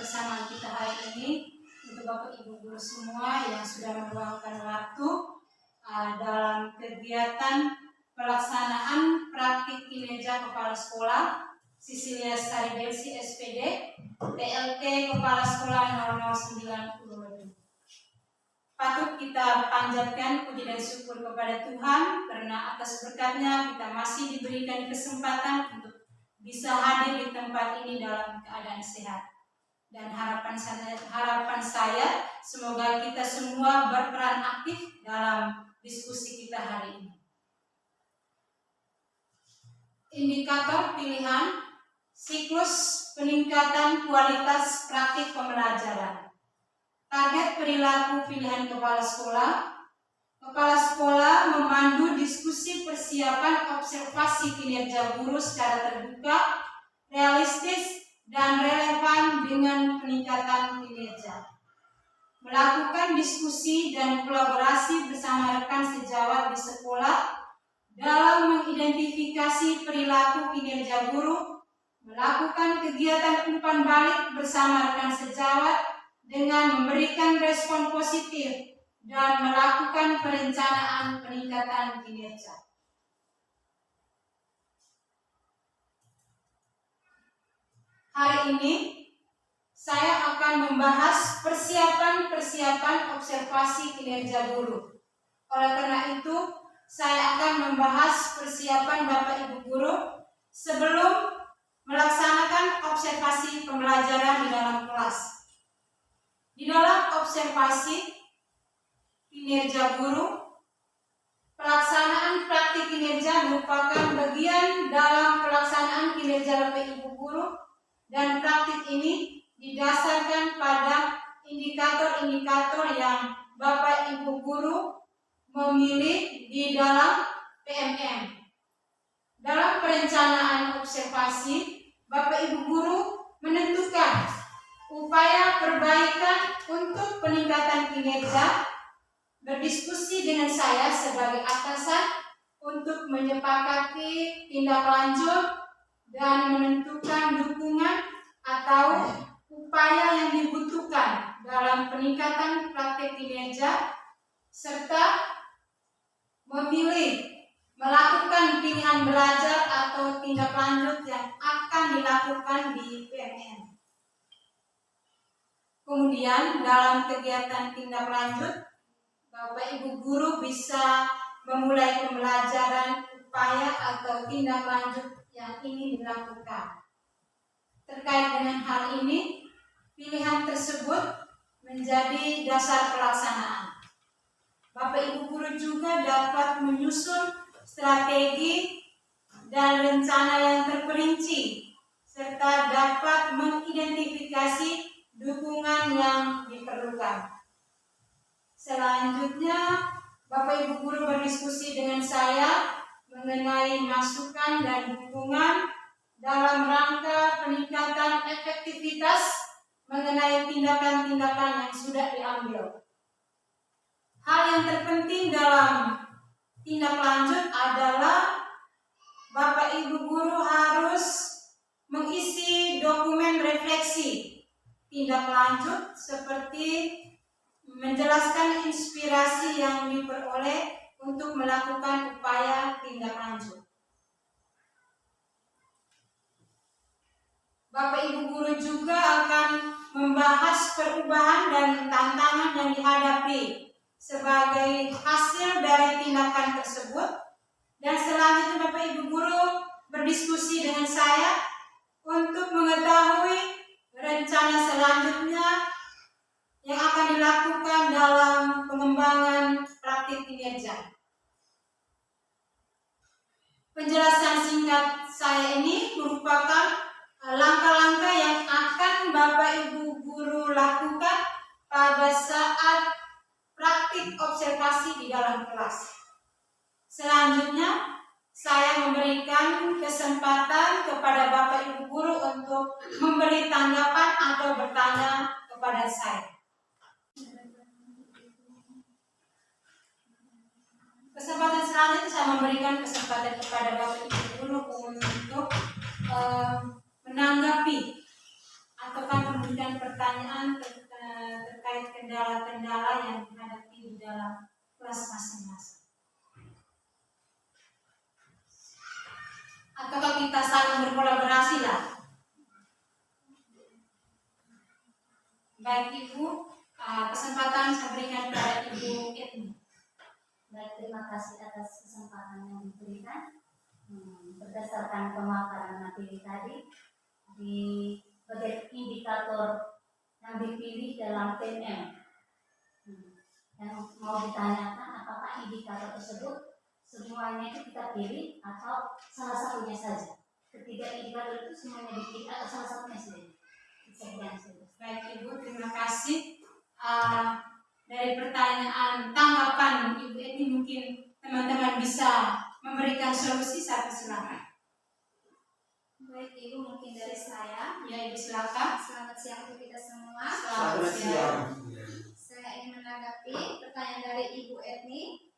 kebersamaan kita hari ini untuk Bapak Ibu guru semua yang sudah meluangkan waktu dalam kegiatan pelaksanaan praktik kinerja kepala sekolah Cecilia Saridelsi SPD PLT Kepala Sekolah 0090. Patut kita panjatkan puji dan syukur kepada Tuhan karena atas berkat-Nya kita masih diberikan kesempatan untuk bisa hadir di tempat ini dalam keadaan sehat. Dan harapan saya semoga kita semua berperan aktif dalam diskusi kita hari ini. Indikator pilihan siklus peningkatan kualitas praktik pembelajaran. Target perilaku pilihan kepala sekolah. Kepala sekolah memandu diskusi persiapan observasi kinerja guru secara terbuka, realistis, dan relevan dengan peningkatan kinerja. Melakukan diskusi dan kolaborasi bersama rekan sejawat di sekolah dalam mengidentifikasi perilaku kinerja guru, melakukan kegiatan umpan balik bersama rekan sejawat dengan memberikan respon positif dan melakukan perencanaan peningkatan kinerja. Hari ini saya akan membahas persiapan observasi kinerja guru. Oleh karena itu, saya akan membahas persiapan Bapak Ibu guru sebelum melaksanakan observasi pembelajaran di dalam kelas. Di dalam observasi kinerja guru, pelaksanaan praktik kinerja merupakan bagian dalam pelaksanaan kinerja Bapak Ibu guru, dan praktik ini didasarkan pada indikator-indikator yang Bapak Ibu guru memilih di dalam PMM. Dalam perencanaan observasi, Bapak Ibu guru menentukan upaya perbaikan untuk peningkatan kinerja, berdiskusi dengan saya sebagai atasan untuk menyepakati tindak lanjut dan menentukan dukungan atau upaya yang dibutuhkan dalam peningkatan praktik kinerja, serta memilih melakukan pilihan belajar atau tindak lanjut yang akan dilakukan di PMM. Kemudian dalam kegiatan tindak lanjut, Bapak Ibu guru bisa memulai pembelajaran upaya atau tindak lanjut yang ingin dilakukan. Terkait dengan hal ini, pilihan tersebut menjadi dasar pelaksanaan. Bapak Ibu guru juga dapat menyusun strategi dan rencana yang terperinci, serta dapat mengidentifikasi dukungan yang diperlukan. Selanjutnya, Bapak Ibu guru berdiskusi dengan saya mengenai masukan dan dukungan dalam rangka peningkatan efektivitas mengenai tindakan-tindakan yang sudah diambil. Hal yang terpenting dalam tindak lanjut adalah Bapak Ibu guru harus mengisi dokumen refleksi tindak lanjut seperti menjelaskan inspirasi yang diperoleh untuk melakukan upaya tindak lanjut. Bapak Ibu guru juga akan membahas perubahan dan tantangan yang dihadapi sebagai hasil dari tindakan tersebut, dan selanjutnya Bapak Ibu guru berdiskusi dengan saya untuk mengetahui rencana selanjutnya yang akan dilakukan dalam pengembangan praktik kinerja. Penjelasan singkat saya ini merupakan langkah-langkah yang akan Bapak Ibu guru lakukan pada saat praktik observasi di dalam kelas. Selanjutnya, saya memberikan kesempatan kepada Bapak Ibu guru untuk memberi tanggapan atau bertanya kepada saya. Kesempatan selanjutnya saya memberikan kesempatan kepada Bapak Ibu guru untuk menanggapi ataukah memberikan pertanyaan terkait kendala-kendala yang dihadapi di dalam kelas masing-masing. Ataukah kita saling berkolaborasi lah. Baik Ibu, kesempatan saya berikan kepada Ibu Etni. Baik, terima kasih atas kesempatan yang diberikan. Berdasarkan pemaparan materi tadi, di bagian indikator yang dipilih dalam PNM, yang mau ditanyakan apakah indikator tersebut semuanya itu kita pilih atau salah satunya saja. Ketiga indikator itu semuanya dipilih atau salah satunya saja. Sekian saja. Baik Ibu, terima kasih. Dari pertanyaan tanggapan Ibu ini mungkin teman-teman bisa memberikan solusi, satu silakan. Baik Ibu, mungkin dari saya. Ya Ibu silakan. Selamat siang untuk kita semua. Selamat siang. Saya ingin menanggapi pertanyaan dari Ibu Etni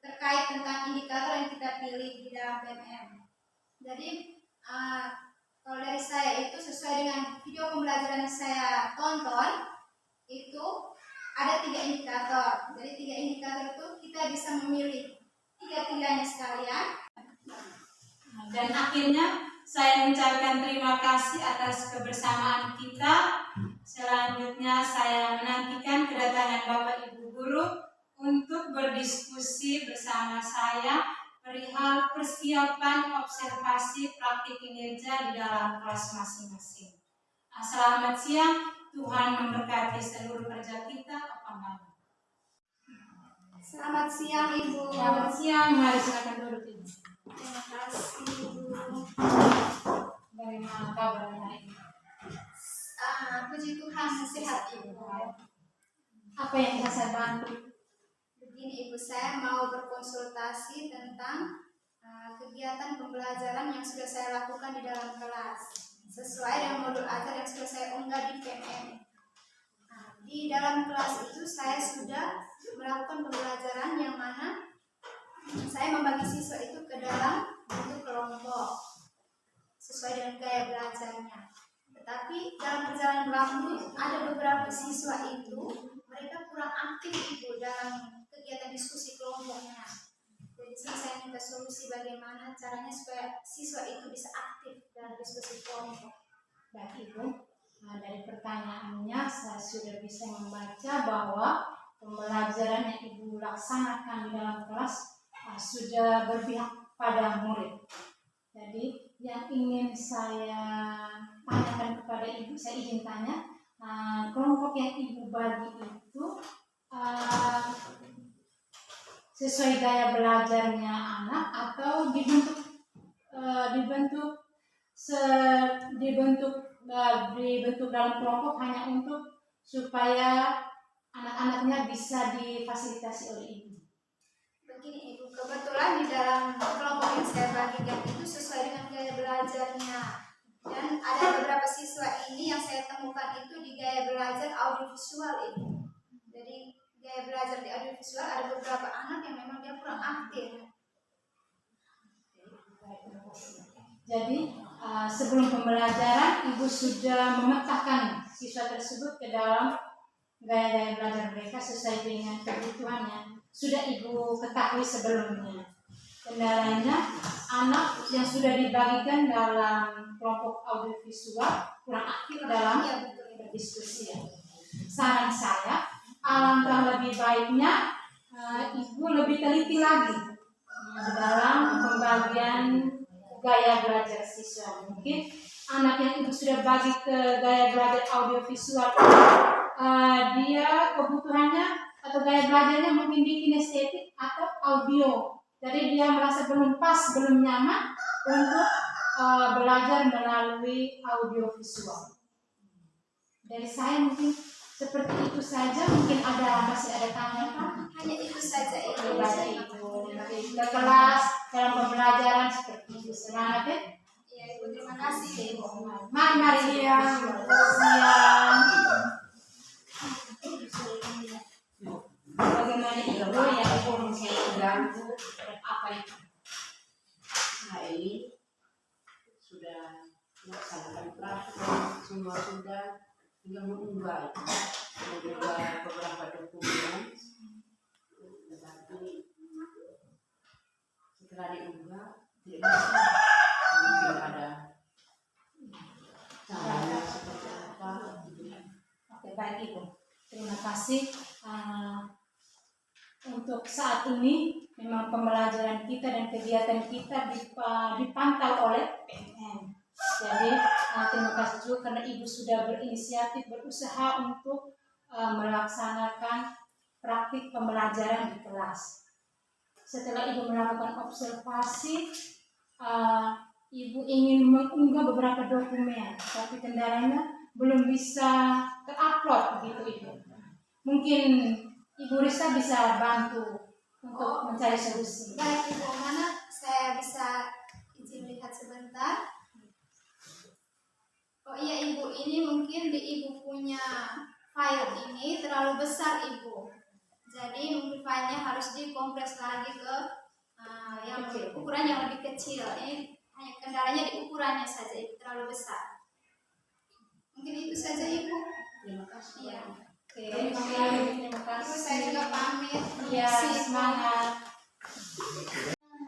terkait tentang indikator yang kita pilih di dalam PMM. Jadi kalau dari saya itu sesuai dengan video pembelajaran yang saya tonton, itu ada 3 indikator. Jadi 3 indikator itu kita bisa memilih 3-3-nya sekalian. Dan akhirnya saya mengucapkan terima kasih atas kebersamaan kita. Selanjutnya saya menantikan kedatangan Bapak Ibu Guru untuk berdiskusi bersama saya perihal persiapan observasi praktik kinerja di dalam kelas masing-masing. Selamat siang, Tuhan memberkati seluruh kerja kita. Selamat siang Ibu. Selamat siang, mari silakan duduk Ibu. Terima kasih Ibu. Bagaimana kabarnya hari ini? Puji Tuhan, sehat Ibu. Apa yang bisa saya bantu? Begini Ibu, saya mau berkonsultasi tentang kegiatan pembelajaran yang sudah saya lakukan di dalam kelas sesuai dengan modul ajar yang sudah saya unggah di PMM. Di dalam kelas itu saya sudah melakukan pembelajaran yang mana saya membagi siswa itu ke dalam bentuk kelompok sesuai dengan gaya belajarnya. Tetapi dalam perjalanan waktu ada beberapa siswa itu mereka kurang aktif Ibu dalam kegiatan diskusi kelompoknya. Jadi saya minta solusi bagaimana caranya supaya siswa itu bisa aktif dalam diskusi kelompok. Baik Ibu, dari pertanyaannya saya sudah bisa membaca bahwa pembelajaran yang Ibu laksanakan di dalam kelas sudah berpihak pada murid. Jadi yang ingin saya tanyakan kepada Ibu, saya izin tanya, kelompok yang Ibu bagi itu sesuai gaya belajarnya anak atau dibentuk dalam kelompok hanya untuk supaya anak-anaknya bisa difasilitasi oleh Ibu? Begini Ibu, kebetulan di dalam kelompok yang saya bagikan itu sesuai dengan gaya belajarnya. Dan ada beberapa siswa ini yang saya temukan itu di gaya belajar audiovisual Ibu. Jadi gaya belajar di audiovisual ada beberapa anak yang memang dia kurang aktif. Jadi sebelum pembelajaran Ibu sudah memetakan siswa tersebut ke dalam gaya-gaya belajar mereka sesuai dengan kebutuhannya. Sudah Ibu ketahui sebelumnya. Kendalanya anak yang sudah dibagikan dalam kelompok audiovisual kurang aktif dalam berdiskusi. Saran saya, alangkah lebih baiknya Ibu lebih teliti lagi dalam pembagian gaya belajar siswa. Mungkin anak yang Ibu sudah bagi ke gaya belajar audiovisual, dia kebutuhannya atau gaya belajarnya mungkin di kinestetik atau audio. Jadi dia merasa belum pas, belum nyaman untuk belajar melalui audiovisual. Dari saya mungkin seperti itu saja. Mungkin masih ada tanggapan? Hanya itu saja Ibu. Ke kelas dalam pembelajaran seperti itu. Semangat ya? Iya Ibu, terima kasih Ibu. Mari siang. Bagaimana Ibu yang Ibu mungkin ganggu apa itu? Nah ini sudah melaksanakan praktek hingga mengunggah itu, mengunggah beberapa dokumen. Tetapi setelah diunggah tidak bisa, mungkin ada caranya seperti apa. Oke, baik Ibu. Terima kasih. Untuk saat ini memang pembelajaran kita dan kegiatan kita dipantau oleh PNN. Jadi terima kasih juga karena Ibu sudah berinisiatif berusaha untuk melaksanakan praktik pembelajaran di kelas. Setelah Ibu melakukan observasi, Ibu ingin mengunggah beberapa dokumen, tapi kendalanya belum bisa terupload begitu Ibu. Mungkin Ibu Risa bisa bantu untuk mencari solusi. Baik Ibu, mana saya bisa izin lihat sebentar. Oh iya Ibu, ini mungkin di Ibu punya file ini terlalu besar Ibu. Jadi mungkin filenya harus dikompres lagi ke yang ukuran yang lebih kecil. Ini hanya kendalanya di ukurannya saja Ibu, terlalu besar. Mungkin itu saja Ibu. Terima kasih. Iya. Oke, terima Ibu kasih. saya juga pamit. Ya, Permisi. semangat.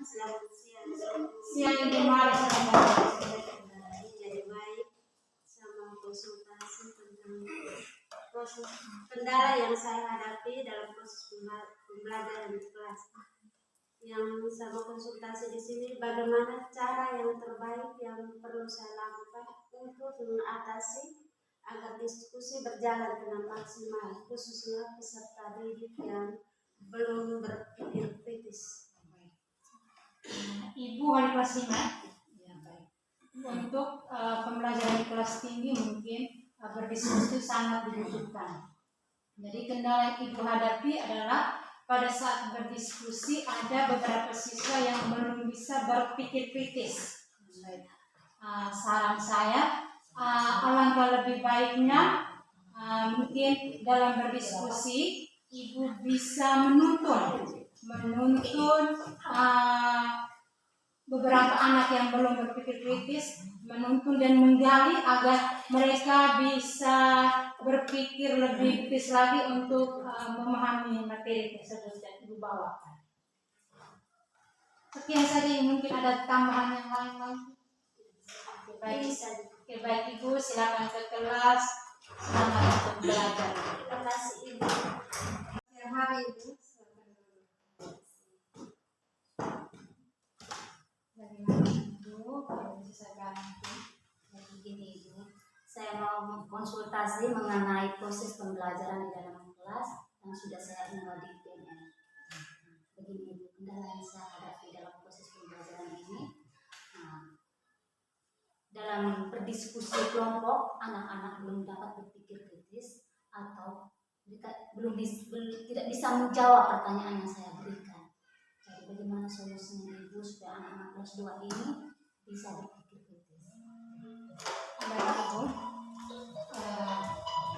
Selamat siang. Siang Ibu Mari, Jadi baik sama konsultasi tentang proses kendala yang saya hadapi dalam proses pembelajaran di kelas. Yang sama konsultasi di sini bagaimana cara yang terbaik yang perlu saya lakukan untuk mengatasi agar diskusi berjalan dengan maksimal, khususnya peserta didik yang belum berpikir kritis. Ibu wali kelas 5. Ya, baik. Untuk pembelajaran di kelas tinggi mungkin berdiskusi sangat dibutuhkan. Jadi kendala yang Ibu hadapi adalah pada saat berdiskusi ada beberapa siswa yang belum bisa berpikir kritis. Saran saya alangkah lebih baiknya mungkin dalam berdiskusi Ibu bisa menuntun beberapa anak yang belum berpikir kritis, menuntun dan menggali agar mereka bisa berpikir lebih kritis lagi untuk memahami materi tersebut yang Ibu bawakan. Sekian saja, mungkin ada tambahan yang lain lagi. Oke, baik Ibu, silakan ke kelas. Selamat untuk belajar. Terima kasih Ibu. Selamat hari Ibu. Bagaimana Ibu? Kalau bisa saya bantu. Jadi gini Ibu, saya mau konsultasi mengenai proses pembelajaran di dalam kelas yang sudah saya unggah di PNN. Begini Ibu, kendala yang saya hadapi dalam proses pembelajaran ini. Dalam berdiskusi kelompok, anak-anak belum dapat berpikir kritis atau tidak bisa menjawab pertanyaan yang saya berikan. Jadi bagaimana solusinya Ibu supaya anak-anak kelas 2 ini bisa berpikir kritis? Baik Ibu,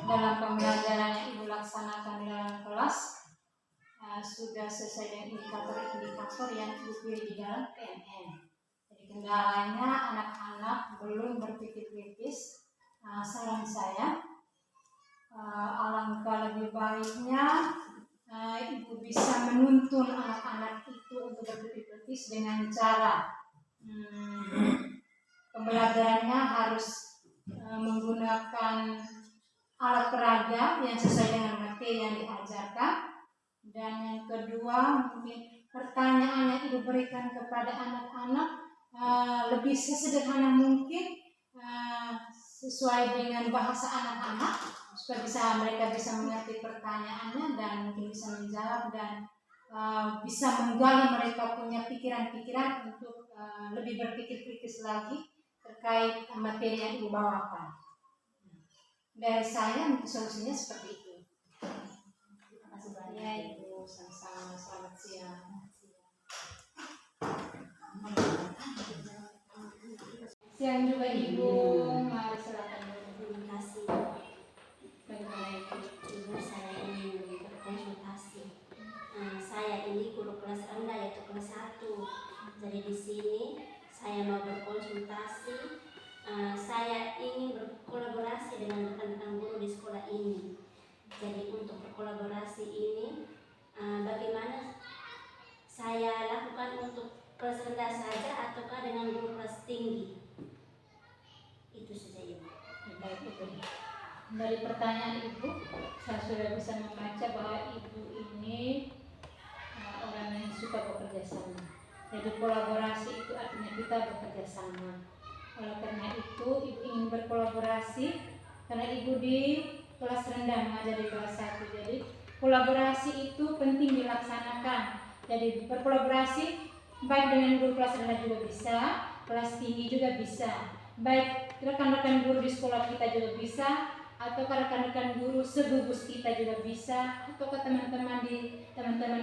dalam pembelajaran yang Ibu laksanakan di dalam kelas sudah sesuai dengan indikator yang Ibu pilih di dalam PNN. Jadi kendalanya anak-anak belum berpikir kritis. Saran saya alangkah lebih baiknya Ibu bisa menuntun anak-anak itu untuk berpikir kritis dengan cara pembelajarannya harus menggunakan alat peraga yang sesuai dengan materi yang diajarkan, dan yang kedua mungkin pertanyaan yang Ibu berikan kepada anak-anak lebih sesederhana mungkin, sesuai dengan bahasa anak-anak supaya mereka bisa mengerti pertanyaannya dan mungkin bisa menjawab dan bisa menggali mereka punya pikiran-pikiran untuk lebih berpikir kritis lagi terkait materi yang Ibu bawakan. Dari saya mungkin solusinya seperti itu. Terima kasih banyak. Ya Ibu, sama-sama. Selamat siang. Siang juga Ibu, mari silakan duduk. Terima kasih. Bagaimana Ibu? Ibu, saya ingin berkonsultasi. Saya ini guru kelas rendah yaitu kelas 1. Jadi di sini saya mau berkonsultasi. Saya ingin berkolaborasi dengan rekan tentang guru di sekolah ini. Jadi untuk berkolaborasi ini bagaimana saya lakukan untuk kelas rendah saja ataukah dengan guru kelas tinggi? Itu saja Ibu. Baik Ibu. Dari pertanyaan Ibu, saya sudah bisa membaca bahwa Ibu ini orang yang suka bekerja sama. Jadi kolaborasi itu artinya kita bekerja sama. Oleh karena itu Ibu ingin berkolaborasi karena Ibu di kelas rendah mengajar di kelas 1. Jadi kolaborasi itu penting dilaksanakan. Jadi berkolaborasi baik dengan guru kelas rendah juga bisa, kelas tinggi juga bisa. Baik rekan-rekan guru di sekolah kita juga bisa, atau rekan-rekan guru segugus kita juga bisa, atau ke teman-teman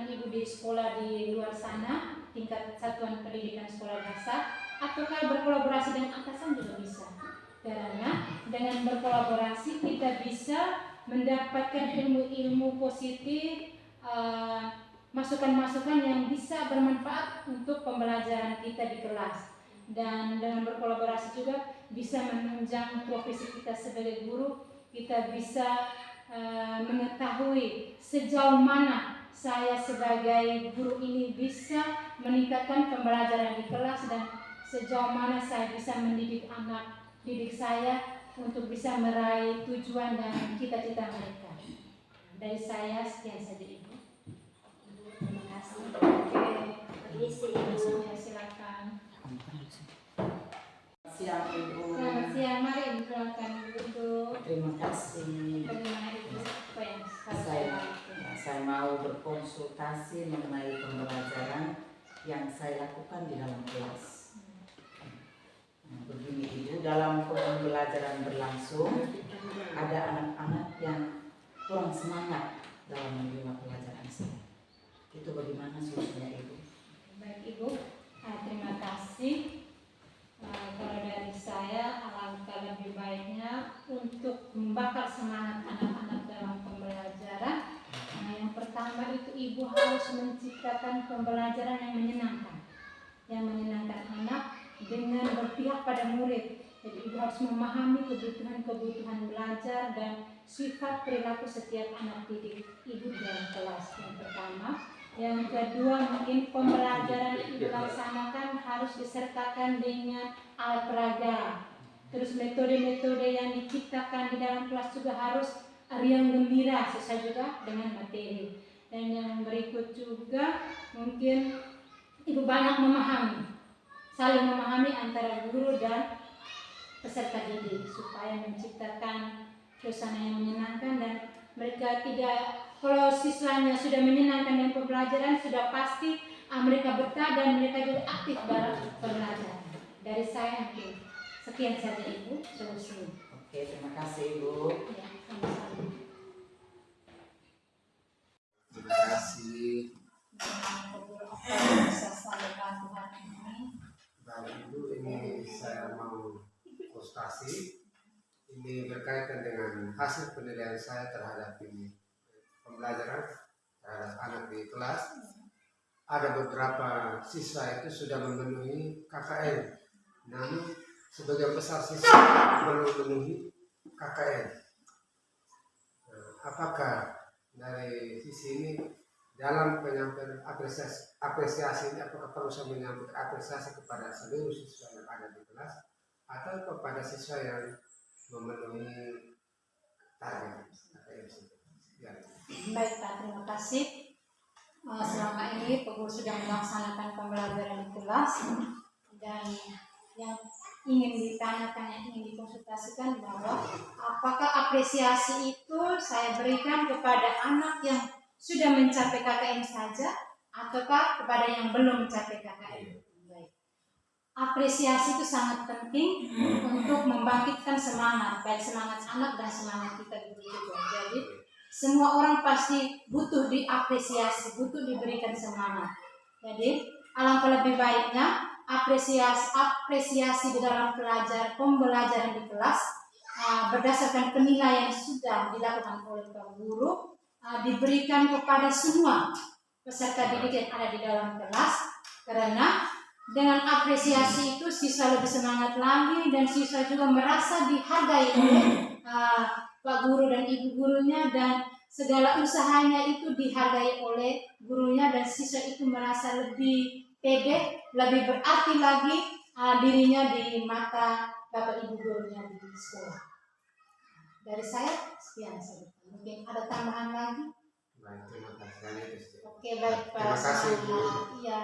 Ibu di sekolah di luar sana, tingkat satuan pendidikan sekolah dasar, atau berkolaborasi dengan atasan juga bisa. Karena dengan berkolaborasi kita bisa mendapatkan ilmu-ilmu positif, masukan-masukan yang bisa bermanfaat untuk pembelajaran kita di kelas. Dan dengan berkolaborasi juga bisa menunjang profesi kita sebagai guru. Kita bisa mengetahui sejauh mana saya sebagai guru ini bisa meningkatkan pembelajaran di kelas dan sejauh mana saya bisa mendidik anak didik saya untuk bisa meraih tujuan dan cita-cita mereka. Dari saya sekian saja Ibu. Terima kasih. Oke, Permisi Ibu. ya, silakan. Siang Ibu. Selamat siang, mari Ibu silakan duduk. Terima kasih. Bagaimana Ibu? Apa yang harus saya bantu? Saya mau berkonsultasi mengenai pembelajaran yang saya lakukan di dalam kelas. Begini Ibu, dalam pembelajaran berlangsung ada anak-anak yang kurang semangat dalam menerima pelajaran saya. Itu bagaimana solusinya Ibu? Baik Ibu, terima kasih. Kalau dari saya, alangkah lebih baiknya untuk membakar semangat anak-anak dalam pembelajaran. Yang pertama itu Ibu harus menciptakan pembelajaran yang menyenangkan anak dengan berpihak pada murid. Jadi Ibu harus memahami kebutuhan belajar dan sifat perilaku setiap anak didik Ibu dalam kelas. Yang pertama. Yang kedua, mungkin pembelajaran yang dilaksanakan harus disertakan dengan alat peraga. Terus metode-metode yang diciptakan di dalam kelas juga harus riang gembira sesuai juga dengan materi. Dan yang berikut juga mungkin Ibu banyak saling memahami antara guru dan peserta didik supaya menciptakan suasana yang menyenangkan dan mereka tidak, kalau siswanya sudah menyenangkan dengan pembelajaran sudah pasti mereka betah dan mereka juga aktif dalam pembelajaran. Dari saya mungkin sekian saja Ibu solusinya. Oke, terima kasih Ibu. Ya, sama-sama. Terima kasih. Bisa saya bantu hari ini. Baik Ibu, ini saya mau konsultasi. Ini berkaitan dengan hasil penilaian saya terhadap ini pembelajaran terhadap anak di kelas. Ada beberapa siswa itu sudah memenuhi KKN, namun sebagian besar siswa belum memenuhi KKN. Apakah dari sisi ini dalam penyampaian apresiasi ini apakah perlu saya menyampaikan apresiasi kepada seluruh siswa yang ada di kelas atau kepada siswa yang memenuhi target KKN? Baik Pak, terima kasih. Selama ini Pak Guru sudah melaksanakan pembelajaran di kelas dan yang ingin ditanyakan, yang ingin dikonsultasikan bahwa apakah apresiasi itu saya berikan kepada anak yang sudah mencapai KKN saja ataukah kepada yang belum mencapai KKN? Baik. Apresiasi itu sangat penting untuk membangkitkan semangat, baik semangat anak dan semangat kita guru juga. Jadi semua orang pasti butuh diapresiasi, butuh diberikan semangat. Jadi alangkah lebih baiknya apresiasi di dalam pembelajaran di kelas berdasarkan penilaian yang sudah dilakukan oleh Pak Guru diberikan kepada semua peserta didik yang ada di dalam kelas, karena dengan apresiasi itu siswa lebih semangat lagi dan siswa juga merasa dihargai oleh Pak Guru dan Ibu gurunya, dan segala usahanya itu dihargai oleh gurunya, dan siswa itu merasa lebih pede, lebih berarti lagi dirinya di mata Bapak Ibu gurunya di sekolah. Dari saya sekian saja. Mungkin ada tambahan lagi? Baik, terima kasih. Oke, baik Pak. Terima kasih, Bu. Iya.